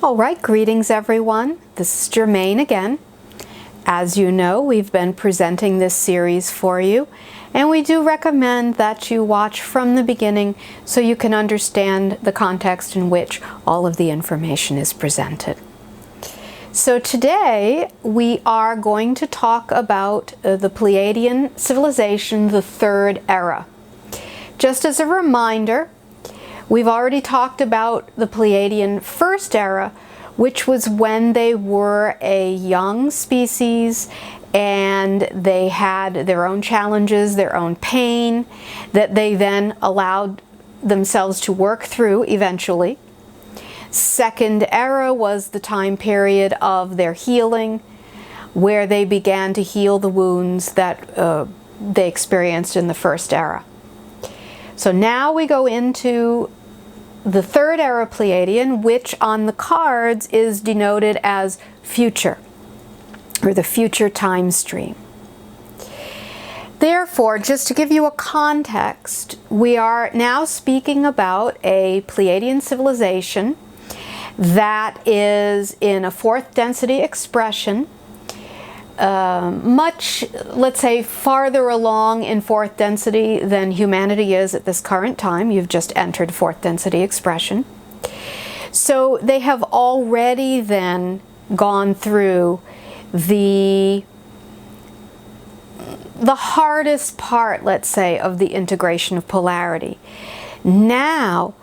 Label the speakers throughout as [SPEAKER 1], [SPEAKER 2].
[SPEAKER 1] All right, greetings everyone. This is Germane again. As you know, we've been presenting this series for you, and we do recommend that you watch from the beginning so you can understand the context in which all of the information is presented. So today we are going to talk about the Pleiadian civilization, the Third Era. Just as a reminder, we've already talked about the Pleiadian First Era, which was when they were a young species and they had their own challenges, their own pain, that they then allowed themselves to work through eventually. Second Era was the time period of their healing, where they began to heal the wounds that they experienced in the First Era. So now we go into the Third Era Pleiadian, which on the cards is denoted as future, or the future time stream. Therefore, just to give you a context, we are now speaking about a Pleiadian civilization that is in a fourth density expression, much, let's say, farther along in fourth density than humanity is at this current time. You've just entered fourth density expression. So they have already then gone through the hardest part, let's say, of the integration of polarity. Now,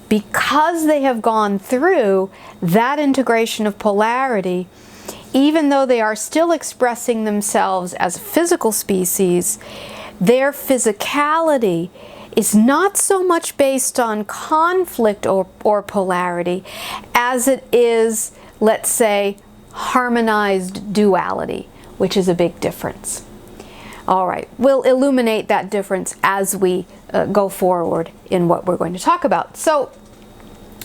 [SPEAKER 1] because they have gone through that integration of polarity, even though they are still expressing themselves as a physical species, their physicality is not so much based on conflict or polarity as it is, let's say, harmonized duality, which is a big difference. All right, we'll illuminate that difference as we go forward in what we're going to talk about. So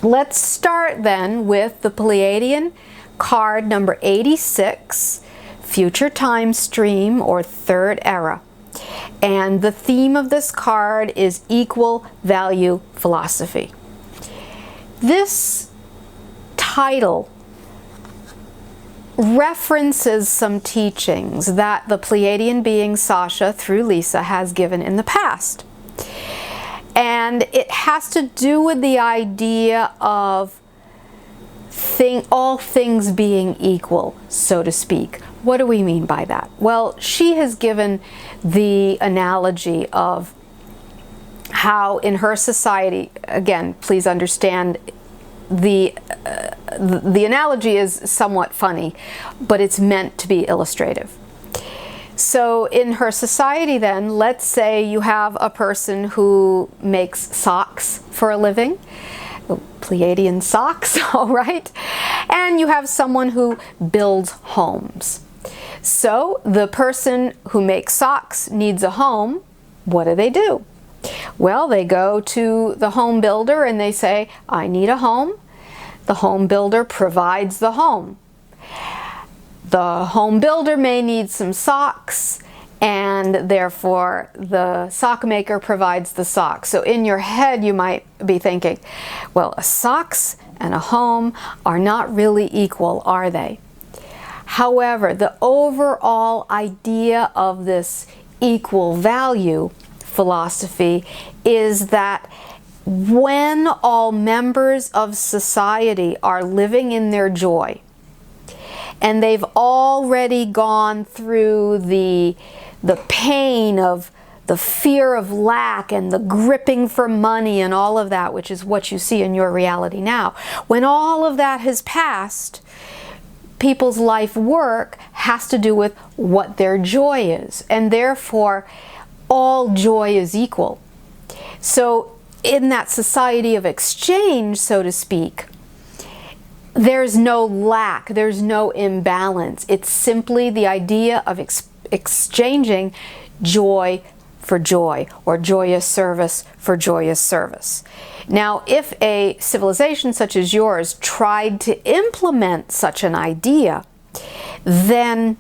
[SPEAKER 1] let's start then with the Pleiadian card number 86, Future Time Stream, or Third Era. And the theme of this card is equal value philosophy. This title references some teachings that the Pleiadian being Sasha, through Lyssa, has given in the past. And it has to do with the idea of all things being equal, so to speak. What do we mean by that? Well, she has given the analogy of how in her society, again, please understand, the analogy is somewhat funny, but it's meant to be illustrative. So in her society then, let's say you have a person who makes socks for a living, Pleiadian socks, all right? And you have someone who builds homes. So the person who makes socks needs a home. What do? Well, they go to the home builder and they say, I need a home. The home builder provides the home. The home builder may need some socks, and therefore the sock maker provides the socks. So in your head you might be thinking, well, socks and a home are not really equal, are they? However, the overall idea of this equal value philosophy is that when all members of society are living in their joy, and they've already gone through the pain of the fear of lack and the gripping for money and all of that, which is what you see in your reality now. When all of that has passed, people's life work has to do with what their joy is, and therefore all joy is equal. So in that society of exchange, so to speak, there's no lack, there's no imbalance. It's simply the idea of exchanging joy for joy, or joyous service for joyous service. Now, if a civilization such as yours tried to implement such an idea, then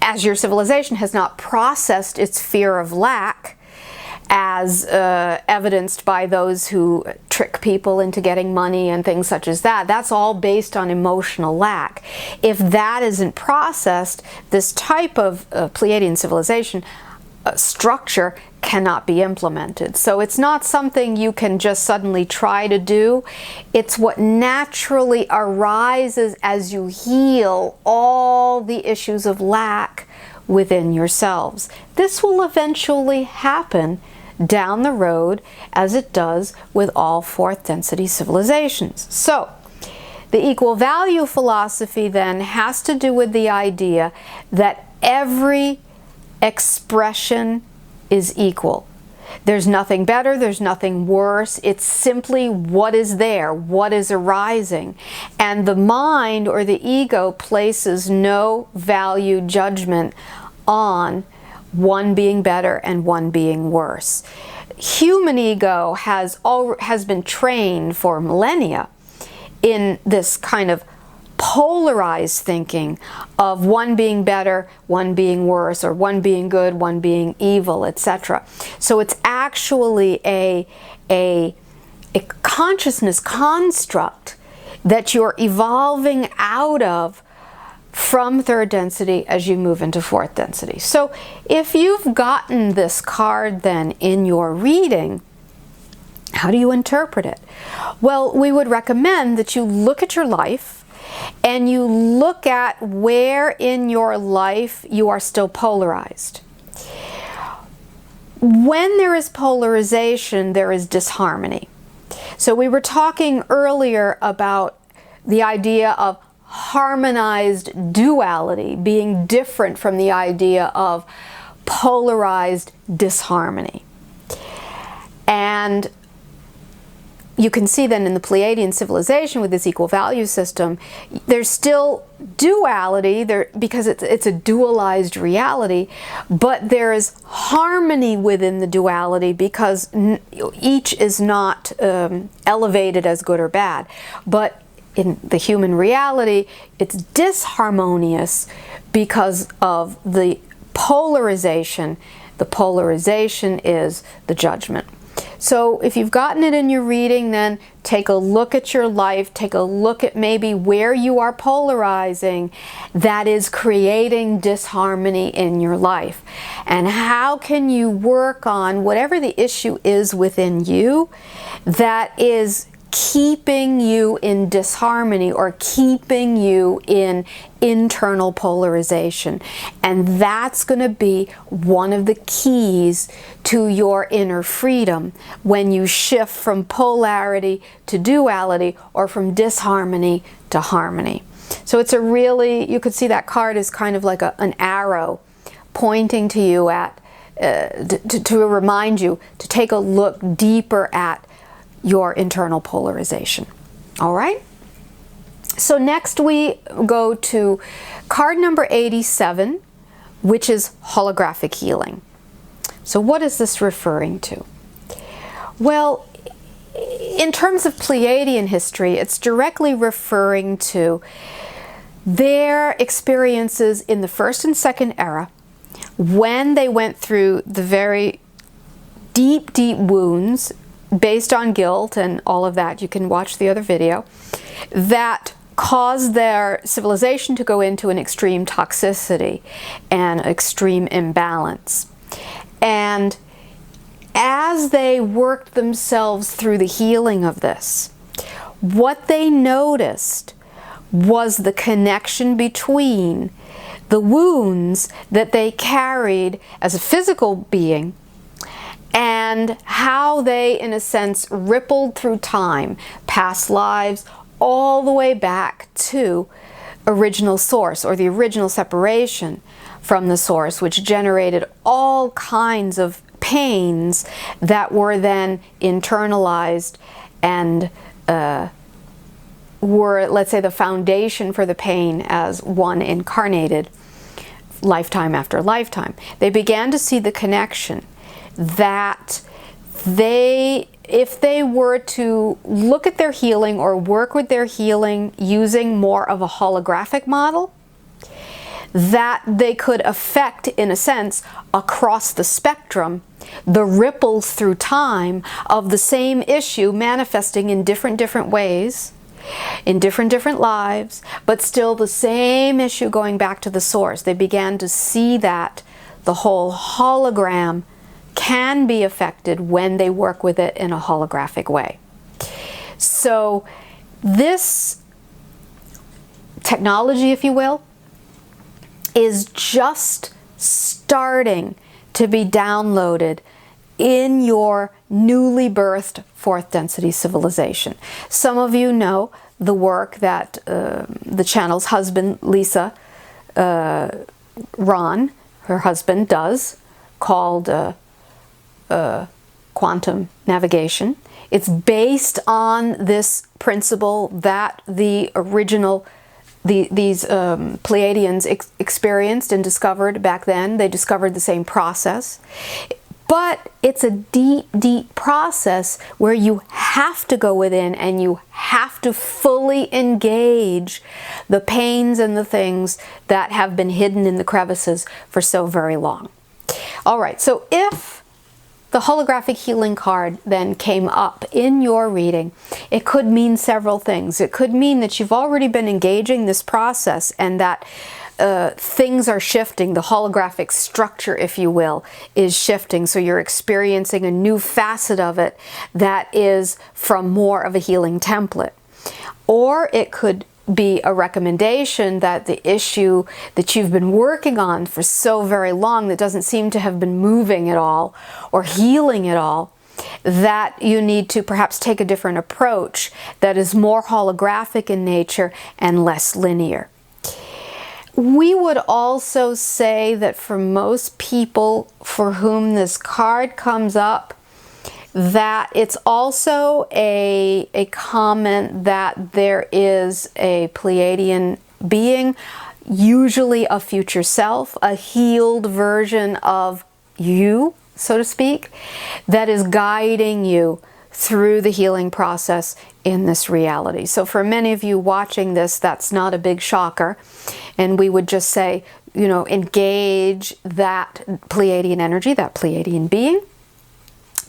[SPEAKER 1] as your civilization has not processed its fear of lack, as evidenced by those who trick people into getting money and things such as that. That's all based on emotional lack. If that isn't processed, this type of Pleiadian civilization structure cannot be implemented. So it's not something you can just suddenly try to do. It's what naturally arises as you heal all the issues of lack within yourselves. This will eventually happen down the road, as it does with all fourth density civilizations. So the equal value philosophy then has to do with the idea that every expression is equal. There's nothing better, there's nothing worse. It's simply what is there, what is arising. And the mind or the ego places no value judgment on one being better and one being worse. Human ego has been trained for millennia in this kind of polarized thinking of one being better, one being worse, or one being good, one being evil, etc. So it's actually a consciousness construct that you're evolving out of from third density as you move into fourth density. So if you've gotten this card then in your reading, how do you interpret it? Well, we would recommend that you look at your life and you look at where in your life you are still polarized. When there is polarization, there is disharmony. So we were talking earlier about the idea of harmonized duality being different from the idea of polarized disharmony. And you can see then in the Pleiadian civilization with this equal value system, there's still duality there because it's a dualized reality, but there is harmony within the duality because each is not elevated as good or bad. But in the human reality, it's disharmonious because of the polarization. The polarization is the judgment. So if you've gotten it in your reading, then take a look at your life, take a look at maybe where you are polarizing that is creating disharmony in your life. And how can you work on whatever the issue is within you that is keeping you in disharmony or keeping you in internal polarization. And that's going to be one of the keys to your inner freedom when you shift from polarity to duality or from disharmony to harmony. So it's a really, you could see that card is kind of like an arrow pointing to you at, to remind you to take a look deeper at your internal polarization. All right? So next we go to card number 87, which is holographic healing. So what is this referring to? Well, in terms of Pleiadian history, it's directly referring to their experiences in the first and second era when they went through the very deep, deep wounds based on guilt and all of that. You can watch the other video that caused their civilization to go into an extreme toxicity and extreme imbalance. And as they worked themselves through the healing of this, what they noticed was the connection between the wounds that they carried as a physical being and how they, in a sense, rippled through time, past lives, all the way back to original source or the original separation from the source, which generated all kinds of pains that were then internalized and were, let's say, the foundation for the pain as one incarnated lifetime after lifetime. They began to see the connection that if they were to look at their healing or work with their healing using more of a holographic model, that they could affect, in a sense, across the spectrum the ripples through time of the same issue manifesting in different ways, in different lives, but still the same issue going back to the source. They began to see that the whole hologram can be affected when they work with it in a holographic way. So this technology, if you will, is just starting to be downloaded in your newly birthed fourth density civilization. Some of you know the work that the channel's husband, Lyssa, Ron, her husband, does, called quantum navigation. It's based on this principle that the original these Pleiadians experienced and discovered back then. They discovered the same process. But it's a deep process where you have to go within and you have to fully engage the pains and the things that have been hidden in the crevices for so very long. All right, so if the holographic healing card then came up in your reading, it could mean several things. It could mean that you've already been engaging this process and that things are shifting. The holographic structure, if you will, is shifting. So you're experiencing a new facet of it that is from more of a healing template. Or it could be a recommendation that the issue that you've been working on for so very long that doesn't seem to have been moving at all or healing at all, that you need to perhaps take a different approach that is more holographic in nature and less linear. We would also say that for most people for whom this card comes up, that it's also a comment that there is a Pleiadian being, usually a future self, a healed version of you, so to speak, that is guiding you through the healing process in this reality. So for many of you watching this, that's not a big shocker. And we would just say, you know, engage that Pleiadian energy, that Pleiadian being,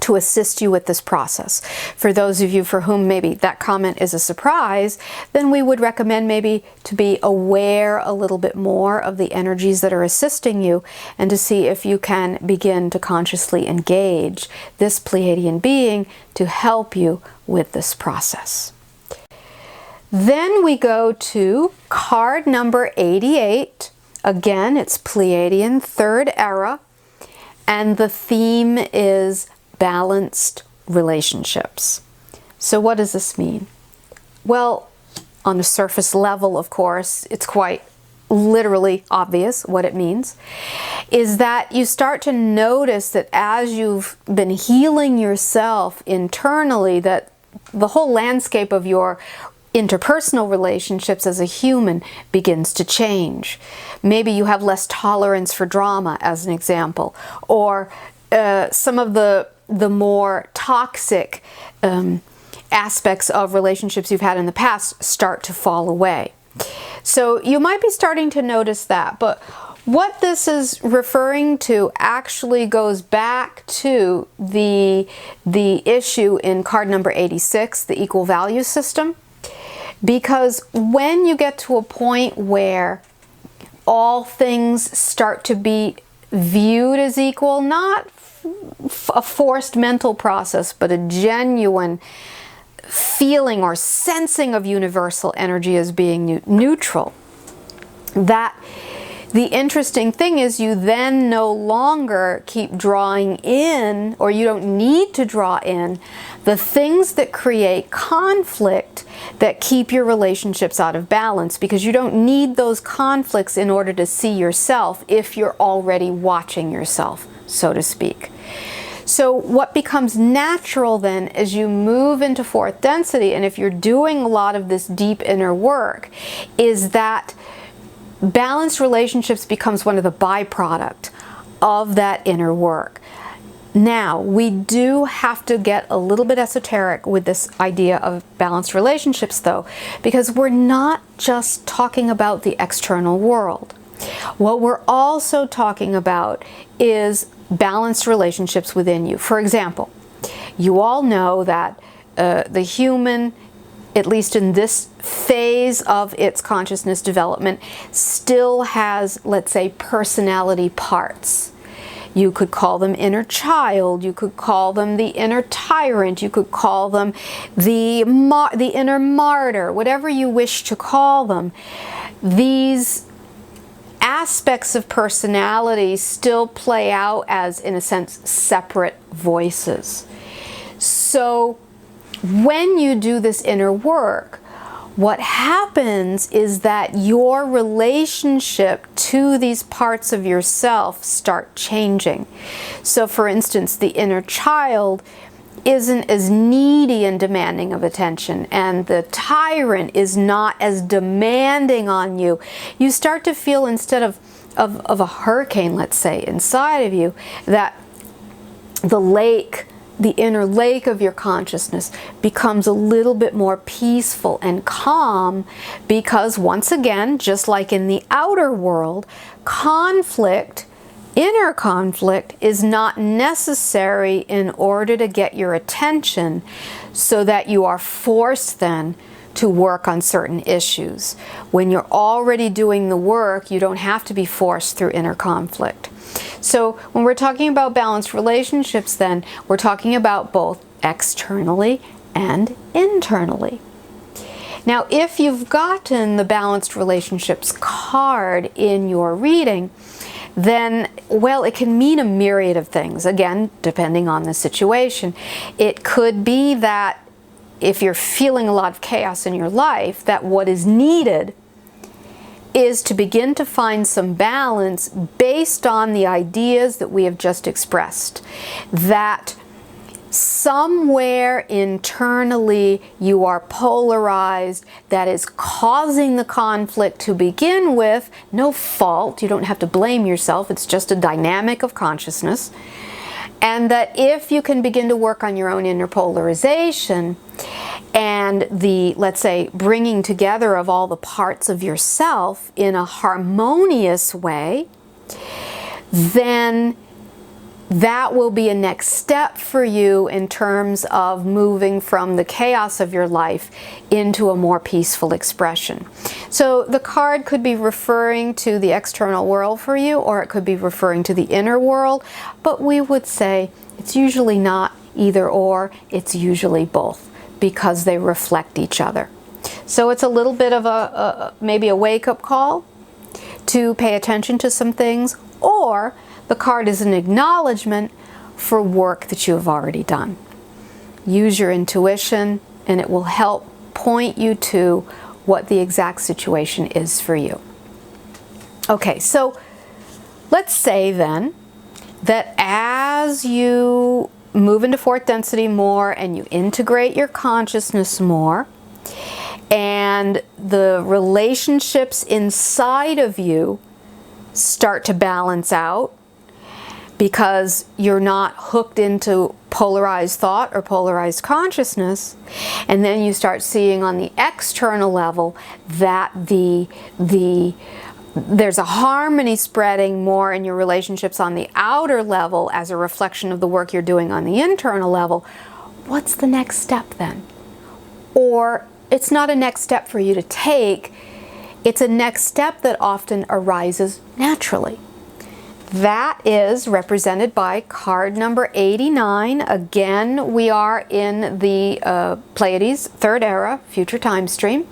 [SPEAKER 1] to assist you with this process. For those of you for whom maybe that comment is a surprise, then we would recommend maybe to be aware a little bit more of the energies that are assisting you and to see if you can begin to consciously engage this Pleiadian being to help you with this process. Then we go to card number 88. Again, it's Pleiadian Third Era, and the theme is balanced relationships. So what does this mean? Well, on a surface level, of course, it's quite literally obvious what it means, is that you start to notice that as you've been healing yourself internally, that the whole landscape of your interpersonal relationships as a human begins to change. Maybe you have less tolerance for drama, as an example, or some of the more toxic aspects of relationships you've had in the past start to fall away. So you might be starting to notice that, but what this is referring to actually goes back to the issue in card number 86, the equal value system. Because when you get to a point where all things start to be viewed as equal, not a forced mental process, but a genuine feeling or sensing of universal energy as being neutral, that the interesting thing is you then no longer keep drawing in, or you don't need to draw in, the things that create conflict that keep your relationships out of balance, because you don't need those conflicts in order to see yourself if you're already watching yourself, so to speak. So what becomes natural then as you move into fourth density, and if you're doing a lot of this deep inner work, is that balanced relationships becomes one of the byproduct of that inner work. Now, we do have to get a little bit esoteric with this idea of balanced relationships, though, because we're not just talking about the external world. What we're also talking about is balanced relationships within you. For example, you all know that the human, at least in this phase of its consciousness development, still has, let's say, personality parts. You could call them inner child, you could call them the inner tyrant, you could call them the inner martyr, whatever you wish to call them. These aspects of personality still play out as, in a sense, separate voices. So when you do this inner work, what happens is that your relationship to these parts of yourself start changing. So for instance, the inner child isn't as needy and demanding of attention, and the tyrant is not as demanding on you. You start to feel, instead of a hurricane, let's say, inside of you, that the lake, the inner lake of your consciousness, becomes a little bit more peaceful and calm, because once again, just like in the outer world, conflict, inner conflict, is not necessary in order to get your attention, so that you are forced then to work on certain issues. When you're already doing the work, you don't have to be forced through inner conflict. So when we're talking about balanced relationships, then we're talking about both externally and internally. Now, if you've gotten the balanced relationships card in your reading, then, well, it can mean a myriad of things, again, depending on the situation. It could be that if you're feeling a lot of chaos in your life, that what is needed is to begin to find some balance based on the ideas that we have just expressed. That somewhere internally you are polarized, that is causing the conflict to begin with. No fault, you don't have to blame yourself, it's just a dynamic of consciousness. And that if you can begin to work on your own inner polarization and the, let's say, bringing together of all the parts of yourself in a harmonious way, then that will be a next step for you in terms of moving from the chaos of your life into a more peaceful expression. So the card could be referring to the external world for you, or it could be referring to the inner world, but we would say it's usually not either or, it's usually both, because they reflect each other. So it's a little bit of maybe a wake-up call to pay attention to some things, or the card is an acknowledgement for work that you have already done. Use your intuition, and it will help point you to what the exact situation is for you. Okay, so let's say then that as you move into fourth density more and you integrate your consciousness more, and the relationships inside of you start to balance out, because you're not hooked into polarized thought or polarized consciousness, and then you start seeing on the external level that there's a harmony spreading more in your relationships on the outer level as a reflection of the work you're doing on the internal level. What's the next step then? Or it's not a next step for you to take, it's a next step that often arises naturally. That is represented by card number 89. Again, we are in the Pleiades third era, future time stream.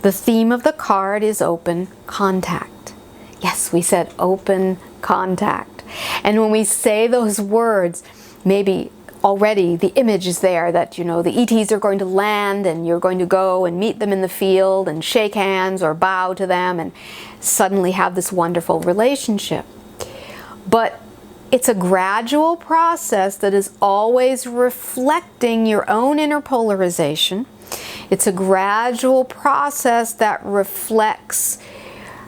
[SPEAKER 1] The theme of the card is open contact. Yes, we said open contact. And when we say those words, maybe already the image is there that, you know, the ETs are going to land and you're going to go and meet them in the field and shake hands or bow to them and suddenly have this wonderful relationship. But it's a gradual process that is always reflecting your own inner polarization. It's a gradual process that reflects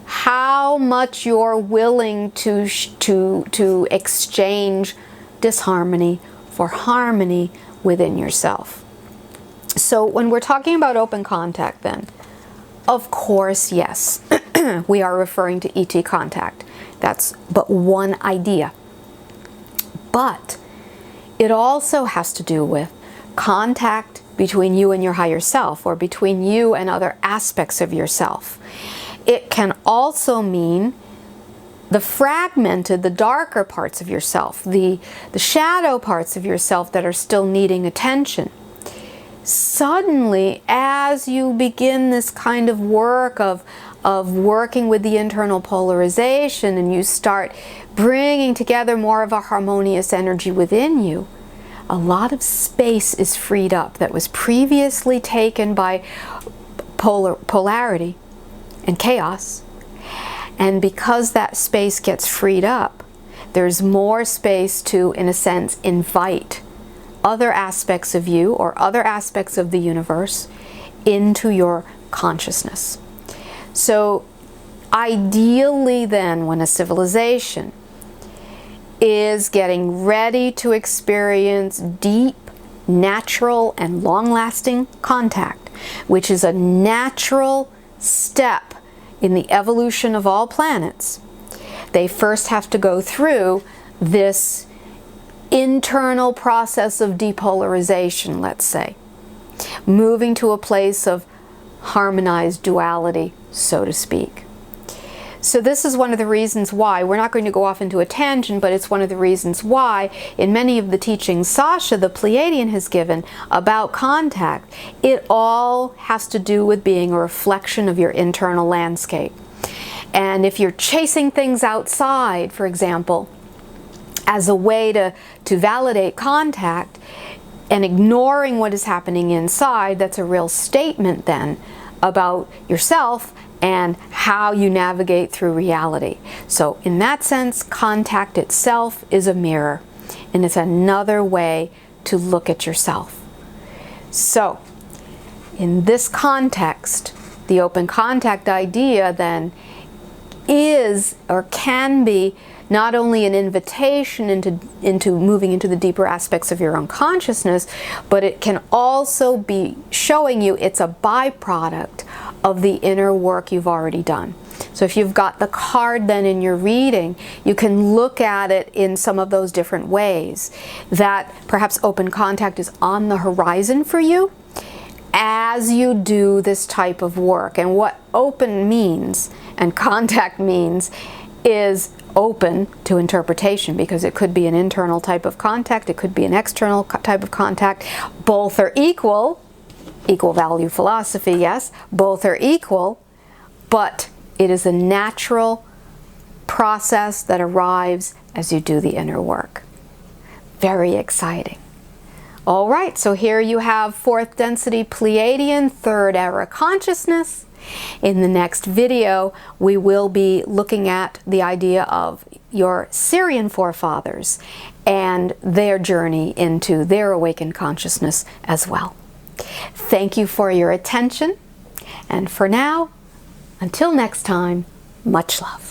[SPEAKER 1] how much you're willing to exchange disharmony for harmony within yourself. So when we're talking about open contact then, of course, yes, we are referring to ET contact. That's but one idea. But it also has to do with contact between you and your higher self, or between you and other aspects of yourself. It can also mean the fragmented, the darker parts of yourself, the shadow parts of yourself that are still needing attention. Suddenly, as you begin this kind of work of working with the internal polarization, and you start bringing together more of a harmonious energy within you, a lot of space is freed up that was previously taken by polarity and chaos. And because that space gets freed up, there's more space to, in a sense, invite other aspects of you or other aspects of the universe into your consciousness. So ideally then, when a civilization is getting ready to experience deep, natural, and long-lasting contact, which is a natural step in the evolution of all planets, they first have to go through this internal process of depolarization, let's say, moving to a place of harmonized duality, so to speak. So this is one of the reasons why, we're not going to go off into a tangent, but it's one of the reasons why in many of the teachings Sasha, the Pleiadian, has given about contact, it all has to do with being a reflection of your internal landscape. And if you're chasing things outside, for example, as a way to validate contact, and ignoring what is happening inside, that's a real statement then about yourself and how you navigate through reality. So in that sense, contact itself is a mirror, and it's another way to look at yourself. So in this context, the open contact idea then is, or can be, not only an invitation into moving into the deeper aspects of your own consciousness, but it can also be showing you it's a byproduct of the inner work you've already done. So if you've got the card then in your reading, you can look at it in some of those different ways. That perhaps open contact is on the horizon for you as you do this type of work. And what open means and contact means is open to interpretation, because it could be an internal type of contact, it could be an external type of contact. Both are equal value philosophy, yes, both are equal, but it is a natural process that arrives as you do the inner work. Very exciting. All right, so here you have fourth density Pleiadian, third era consciousness. In the next video, we will be looking at the idea of your Sirian forefathers and their journey into their awakened consciousness as well. Thank you for your attention, and for now, until next time, much love.